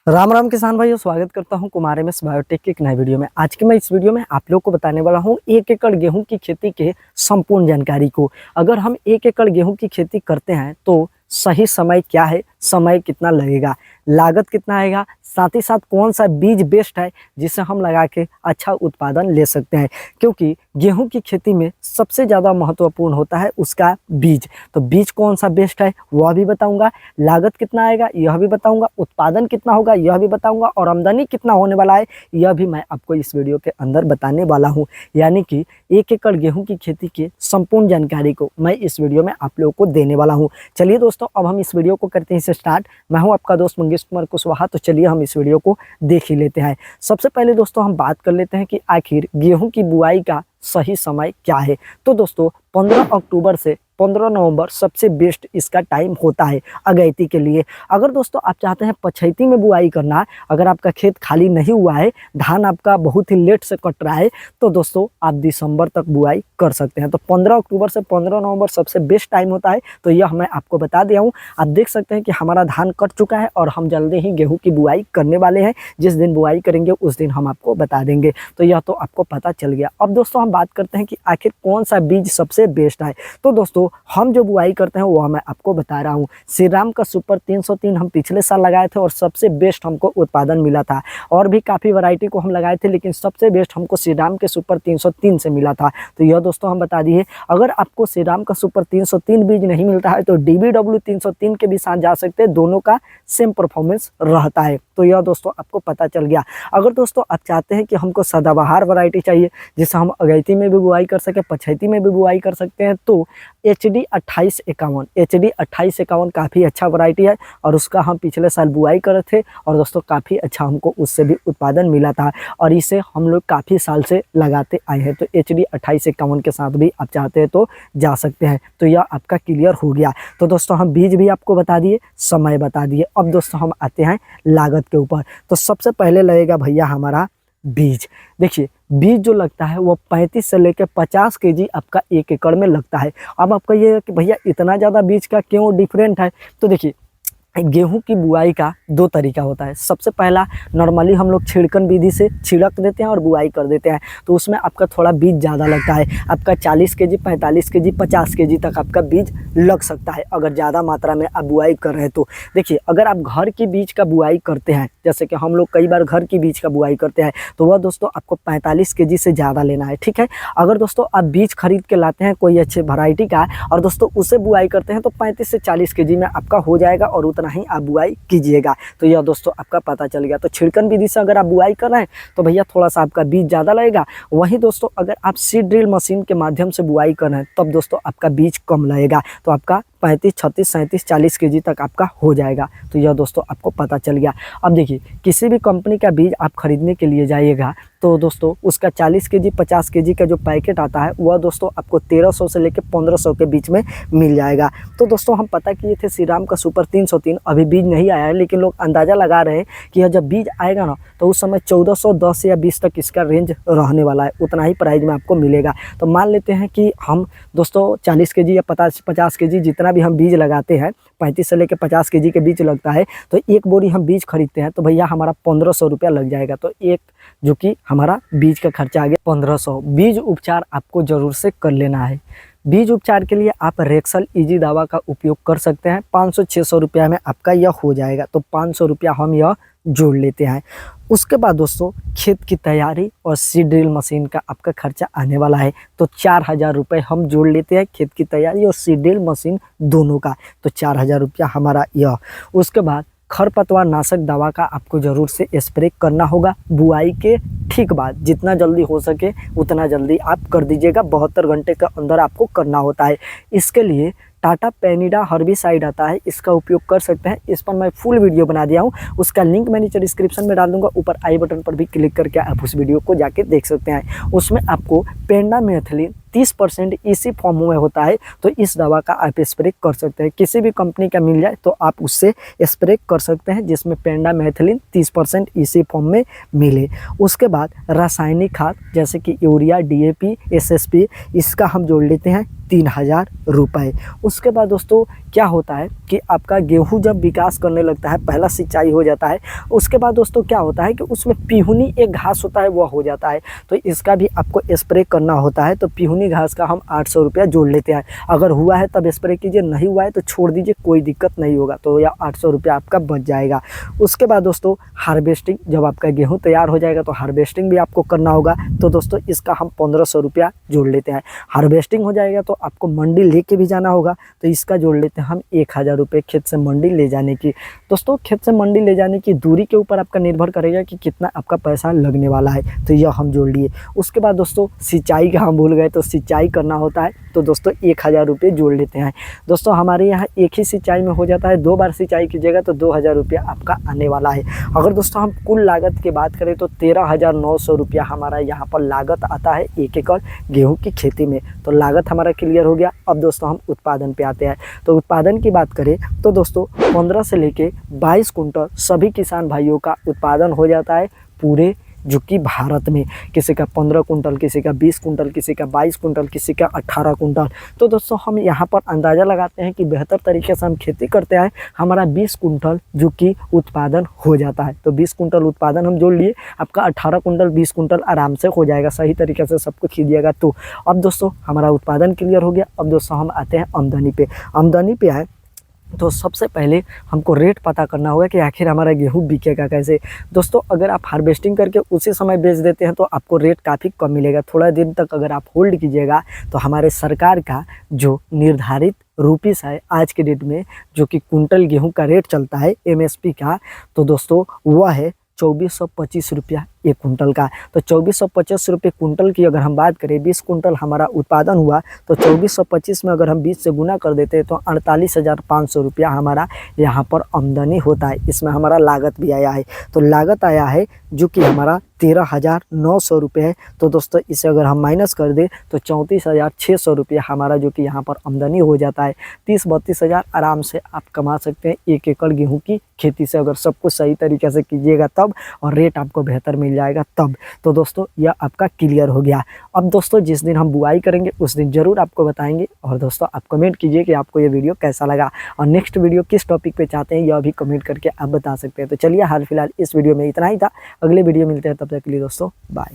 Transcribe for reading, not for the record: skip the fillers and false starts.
राम राम किसान भाइयों, स्वागत करता हूं कुमार एम एस बायोटेक के एक नए वीडियो में। आज के मैं इस वीडियो में आप लोग को बताने वाला हूं 1 एकड़ गेहूं की खेती के संपूर्ण जानकारी को। अगर हम 1 एकड़ गेहूं की खेती करते हैं तो सही समय क्या है, समय कितना लगेगा, लागत कितना आएगा, साथ ही साथ कौन सा बीज बेस्ट है जिसे हम लगा के अच्छा उत्पादन ले सकते हैं। क्योंकि गेहूं की खेती में सबसे ज़्यादा महत्वपूर्ण होता है उसका बीज। तो बीज कौन सा बेस्ट है वह भी बताऊंगा, लागत कितना आएगा यह भी बताऊंगा, उत्पादन कितना होगा यह भी बताऊंगा और आमदनी कितना होने वाला है यह भी मैं आपको इस वीडियो के अंदर बताने वाला हूं। यानी कि 1 एकड़ गेहूं की खेती की संपूर्ण जानकारी को मैं इस वीडियो में आप लोगों को देने वाला हूं। चलिए दोस्तों, अब हम इस वीडियो को करते हैं स्टार्ट। मैं हूं आपका दोस्त मंगेश कुमार कुशवाहा। तो चलिए हम इस वीडियो को देख ही लेते हैं। सबसे पहले दोस्तों हम बात कर लेते हैं कि आखिर गेहूं की बुआई का सही समय क्या है। तो दोस्तों 15 अक्टूबर से 15 नवंबर सबसे बेस्ट इसका टाइम होता है अगैती के लिए। अगर दोस्तों आप चाहते हैं पछैती में बुआई करना, अगर आपका खेत खाली नहीं हुआ है, धान आपका बहुत ही लेट से कट रहा है, तो दोस्तों आप दिसंबर तक बुआई कर सकते हैं। तो 15 अक्टूबर से 15 नवंबर सबसे बेस्ट टाइम होता है। तो यह मैं आपको बता दिया हूँ। आप देख सकते हैं कि हमारा धान कट चुका है और हम जल्दी ही गेहूँ की बुआई करने वाले हैं। जिस दिन बुआई करेंगे उस दिन हम आपको बता देंगे। तो यह तो आपको पता चल गया। अब दोस्तों हम बात करते हैं कि आखिर कौन सा बीज सबसे बेस्ट है। तो दोस्तों हम जो बुआई करते हैं वह मैं आपको बता रहा हूँ। श्री राम का सुपर 303 हम पिछले साल लगाए थे और सबसे बेस्ट हमको उत्पादन मिला था। और भी काफ़ी वैरायटी को हम लगाए थे, लेकिन सबसे बेस्ट हमको श्री राम के सुपर 303 से मिला था। तो यह दोस्तों हम बता दिए। अगर आपको श्री राम का सुपर 303 बीज नहीं मिलता है तो DBW 303 के भी साथ जा सकते हैं, दोनों का सेम परफॉर्मेंस रहता है। तो यह दोस्तों आपको पता चल गया। अगर दोस्तों आप चाहते हैं कि हमको सदाबहार वैरायटी चाहिए जिसे हम अगैती में भी बुआई कर सके, पछैती में भी बुआई कर सकते हैं, तो HD 2851 काफ़ी अच्छा वैरायटी है और उसका हम पिछले साल बुआई करे थे और दोस्तों काफ़ी अच्छा हमको उससे भी उत्पादन मिला था और इसे हम लोग काफ़ी साल से लगाते आए हैं। तो HD 2851 के साथ भी आप चाहते हैं तो जा सकते हैं। तो यह आपका क्लियर हो गया। तो दोस्तों हम बीज भी आपको बता दिए, समय बता दिए। अब दोस्तों हम आते हैं लागत के ऊपर। तो सबसे पहले लगेगा भैया हमारा बीज। देखिए बीज जो लगता है वो 35 से लेकर 50 केजी आपका 1 एकड़ में लगता है। अब आपका ये है कि भैया इतना ज़्यादा बीज का क्यों डिफरेंट है। तो देखिए गेहूं की बुआई का 2 तरीका होता है। सबसे पहला नॉर्मली हम लोग छिड़कन विधि से छिड़क देते हैं और बुआई कर देते हैं, तो उसमें आपका थोड़ा बीज ज़्यादा लगता है। आपका 40 केजी, 45 केजी, 50 केजी तक आपका बीज लग सकता है अगर ज़्यादा मात्रा में आप बुआई कर रहे हैं तो। देखिए अगर आप घर की बीज का बुआई करते हैं, जैसे कि हम लोग कई बार घर की बीज का बुआई करते हैं, तो वह दोस्तों आपको 45 केजी से ज़्यादा लेना है, ठीक है। अगर दोस्तों आप बीज खरीद के लाते हैं कोई अच्छे वैरायटी का और दोस्तों उसे बुआई करते हैं तो 35 से 40 केजी में आपका हो जाएगा और नहीं आप बुआई कीजिएगा। तो यह दोस्तों आपका पता चल गया। तो छिड़कन विधि से अगर आप बुआई कर रहे हैं तो भैया थोड़ा सा आपका बीज ज़्यादा लगेगा। वहीं दोस्तों अगर आप सीड ड्रिल मशीन के माध्यम से बुआई कर रहे हैं तब दोस्तों आपका बीज कम लगेगा। तो आपका 35, 36, 37, 40 केजी तक आपका हो जाएगा। तो यह दोस्तों आपको पता चल गया। अब देखिए किसी भी कंपनी का बीज आप खरीदने के लिए जाइएगा तो दोस्तों उसका 40 केजी, 50 केजी का जो पैकेट आता है वह दोस्तों आपको 1300 से लेकर 1500 के बीच में मिल जाएगा। तो दोस्तों हम पता किए थे श्री राम का सुपर 303 अभी बीज नहीं आया है, लेकिन लोग अंदाज़ा लगा रहे हैं कि यह जब बीज आएगा ना तो उस समय 1410 या 20 तक इसका रेंज रहने वाला है, उतना ही प्राइस में आपको मिलेगा। तो मान लेते हैं कि हम दोस्तों 40 केजी या 50 केजी जितना भी हम बीज लगाते हैं, 35 से लेकर 50 केजी के बीज लगता है, तो एक बोरी हम बीज खरीदते हैं तो भैया हमारा 1500 रुपया लग जाएगा। तो एक जो कि हमारा बीज का खर्चा आ गया 1500। बीज उपचार आपको ज़रूर से कर लेना है। बीज उपचार के लिए आप रेक्सल इजी दवा का उपयोग कर सकते हैं। 500-600 रुपया में आपका यह हो जाएगा। तो 500 रुपया हम यह जोड़ लेते हैं। उसके बाद दोस्तों खेत की तैयारी और सीड ड्रिल मशीन का आपका खर्चा आने वाला है। तो 4000 रुपये हम जोड़ लेते हैं खेत की तैयारी और सीड ड्रिल मशीन दोनों का। तो 4000 रुपया हमारा यह। उसके बाद खरपतवार नाशक दवा का आपको ज़रूर से स्प्रे करना होगा बुआई के ठीक बाद। जितना जल्दी हो सके उतना जल्दी आप कर दीजिएगा। 72 घंटे के अंदर आपको करना होता है। इसके लिए टाटा पेनिडा हर्बिसाइड आता है, इसका उपयोग कर सकते हैं। इस पर मैं फुल वीडियो बना दिया हूँ, उसका लिंक मैं नीचे डिस्क्रिप्शन में डाल दूंगा। ऊपर आई बटन पर भी क्लिक करके आप उस वीडियो को जाके देख सकते हैं। उसमें आपको पेंडामेथिलिन 30% इसी फॉर्म में होता है, तो इस दवा का आप स्प्रे कर सकते हैं। किसी भी कंपनी का मिल जाए तो आप उससे स्प्रे कर सकते हैं जिसमें पेंडामेथिलिन 30% इसी फॉर्म में मिले। उसके बाद रासायनिक खाद जैसे कि यूरिया, DAP, SSP इसका हम जोड़ लेते हैं 3,000 रुपये। उसके बाद दोस्तों क्या होता है कि आपका गेहूं जब विकास करने लगता है, पहला सिंचाई हो जाता है, उसके बाद दोस्तों क्या होता है कि उसमें पिहुनी एक घास होता है वह हो जाता है, तो इसका भी आपको स्प्रे करना होता है। तो पिहुनी घास का हम 800 रुपया जोड़ लेते हैं। अगर हुआ है तब स्प्रे कीजिए, नहीं हुआ है तो छोड़ दीजिए, कोई दिक्कत नहीं होगा। तो यह 800 रुपया आपका बच जाएगा। उसके बाद दोस्तों हार्वेस्टिंग, जब आपका गेहूँ तैयार हो जाएगा तो हार्वेस्टिंग भी आपको करना होगा। तो दोस्तों इसका हम 1500 रुपया जोड़ लेते हैं। हार्वेस्टिंग हो जाएगा तो आपको मंडी लेके भी जाना होगा, तो इसका जोड़ लेते हैं हम 1000 रुपये खेत से मंडी ले जाने की। दोस्तों खेत से मंडी ले जाने की दूरी के ऊपर आपका निर्भर करेगा कि कितना आपका पैसा लगने वाला है, तो यह हम जोड़ लिए। उसके बाद दोस्तों सिंचाई का हम भूल गए, तो सिंचाई करना होता है, तो दोस्तों 1000 रुपये जोड़ लेते हैं। दोस्तों हमारे यहाँ एक ही सिंचाई में हो जाता है, 2 बार सिंचाई कीजिएगा तो 2000 रुपया आपका आने वाला है। अगर दोस्तों हम कुल लागत की बात करें तो 13,900 रुपया हमारा यहाँ पर लागत आता है 1 एकड़ गेहूँ की खेती में। तो लागत हमारा क्लियर हो गया। अब दोस्तों हम उत्पादन पे आते हैं। तो उत्पादन की बात करें तो दोस्तों 15 से लेके 22 कुंटल सभी किसान भाइयों का उत्पादन हो जाता है पूरे जो कि भारत में। किसी का 15 कुंटल, किसी का 20 कुंटल, किसी का 22 कुंटल, किसी का 18 कुंटल। तो दोस्तों हम यहाँ पर अंदाज़ा लगाते हैं कि बेहतर तरीके से हम खेती करते हैं, हमारा 20 कुंटल जो कि उत्पादन हो जाता है। तो 20 कुंटल उत्पादन हम जोड़ लिए, आपका 18 कुंटल 20 कुंटल आराम से हो जाएगा, सही तरीके से सब कुछ कीजिएगा तो। अब दोस्तों हमारा उत्पादन क्लियर हो गया। अब दोस्तों हम आते हैं आमदनी पे। आमदनी पे आए तो सबसे पहले हमको रेट पता करना होगा कि आखिर हमारा गेहूँ बिकेगा कैसे। दोस्तों अगर आप हार्वेस्टिंग करके उसी समय बेच देते हैं तो आपको रेट काफ़ी कम मिलेगा। थोड़ा दिन तक अगर आप होल्ड कीजिएगा तो हमारे सरकार का जो निर्धारित रुपीस है आज के डेट में, जो कि कुंटल गेहूँ का रेट चलता है MSP का, तो दोस्तों वह है 2425 रुपया 1 कुंटल का। तो 2425 रुपये कुंटल की अगर हम बात करें, 20 कुंटल हमारा उत्पादन हुआ तो 2425 में अगर हम 20 से गुना कर देते हैं तो 48,500 रुपया हमारा यहाँ पर आमदनी होता है। इसमें हमारा लागत भी आया है, तो लागत आया है जो कि हमारा 13,900 रुपये है। तो दोस्तों इसे अगर हम माइनस कर दें तो 34,600 रुपया हमारा जो कि यहाँ पर आमदनी हो जाता है। 30-32 हज़ार आराम से आप कमा सकते हैं 1 एकड़ गेहूँ की खेती से, अगर सब कुछ सही तरीके से कीजिएगा तब, और रेट आपको बेहतर मिल जाएगा तब। तो दोस्तों यह आपका क्लियर हो गया। अब दोस्तों जिस दिन हम बुआई करेंगे उस दिन ज़रूर आपको बताएंगे, और दोस्तों आप कमेंट कीजिए कि आपको ये वीडियो कैसा लगा और नेक्स्ट वीडियो किस टॉपिक पे चाहते हैं, यह भी कमेंट करके आप बता सकते हैं। तो चलिए हाल फिलहाल इस वीडियो में इतना ही था। अगले वीडियो मिलते हैं, तब तक के लिए दोस्तों बाय।